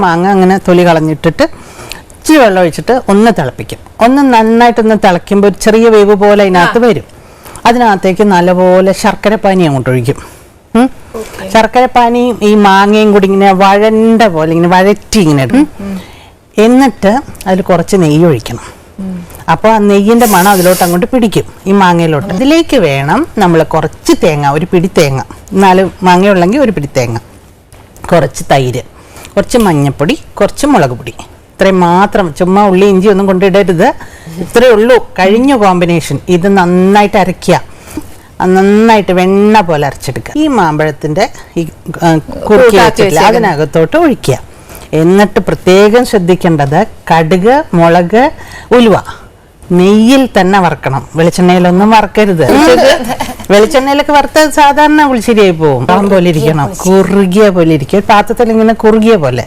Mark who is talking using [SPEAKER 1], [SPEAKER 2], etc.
[SPEAKER 1] മാങ്ങ അങ്ങനെ തൊലി കളഞ്ഞിട്ടിട്ട് ഇച്ചിരി വെള്ളം ഒഴിച്ചിട്ട് ഒന്ന് തിളപ്പിക്കും. ഒന്ന് നന്നായിട്ടൊന്ന് തിളയ്ക്കുമ്പോൾ ഒരു ചെറിയ വേവ് പോലെ അതിനകത്ത് വരും. അതിനകത്തേക്ക് നല്ലപോലെ ശർക്കര പാനി അങ്ങോട്ട് ഒഴിക്കും. ശർക്കര പാനിയും ഈ മാങ്ങയും കൂടി ഇങ്ങനെ വഴണ്ട പോലെ ഇങ്ങനെ വഴറ്റി ഇങ്ങനെ ഇടും. എന്നിട്ട് അതിൽ കുറച്ച് നെയ്യ് ഒഴിക്കണം. അപ്പോൾ ആ നെയ്യിൻ്റെ മണം അതിലോട്ട് അങ്ങോട്ട് പിടിക്കും, ഈ മാങ്ങയിലോട്ട്. ഇതിലേക്ക് വേണം നമ്മൾ കുറച്ച് തേങ്ങ, ഒരു പിടി തേങ്ങ, 4 മാങ്ങയുള്ളെങ്കിൽ ഒരു പിടി തേങ്ങ, കുറച്ച് തൈര്, കുറച്ച് മഞ്ഞൾപ്പൊടി, കുറച്ച് മുളക് പൊടി, ഇത്രയും മാത്രം. ചുമ്മാ ഉള്ളി ഇഞ്ചി ഒന്നും കൊണ്ടിടരുത്. ഇത്രയേ ഉള്ളൂ, കഴിഞ്ഞ കോമ്പിനേഷൻ. ഇത് നന്നായിട്ട് അരയ്ക്കുക, നന്നായിട്ട് വെണ്ണ പോലെ അരച്ചെടുക്കുക. ഈ മാമ്പഴത്തിൻ്റെ ഈ കുറുക്കി വെച്ചിട്ടില്ല അതിനകത്തോട്ട് ഒഴിക്കുക. എന്നിട്ട് പ്രത്യേകം ശ്രദ്ധിക്കേണ്ടത് കടുക്, മുളക്, ഉലുവ നെയ്യിൽ തന്നെ വറക്കണം, വെളിച്ചെണ്ണയിലൊന്നും വറക്കരുത്. വെളിച്ചെണ്ണയിലൊക്കെ വറുത്തത് സാധാരണ പുളിശ്ശേരിയായി പോകും. പോലെ ഇരിക്കണം, കുറുകിയ പോലെ ഇരിക്കും, പാത്രത്തിൽ ഇങ്ങനെ കുറുകിയ പോലെ.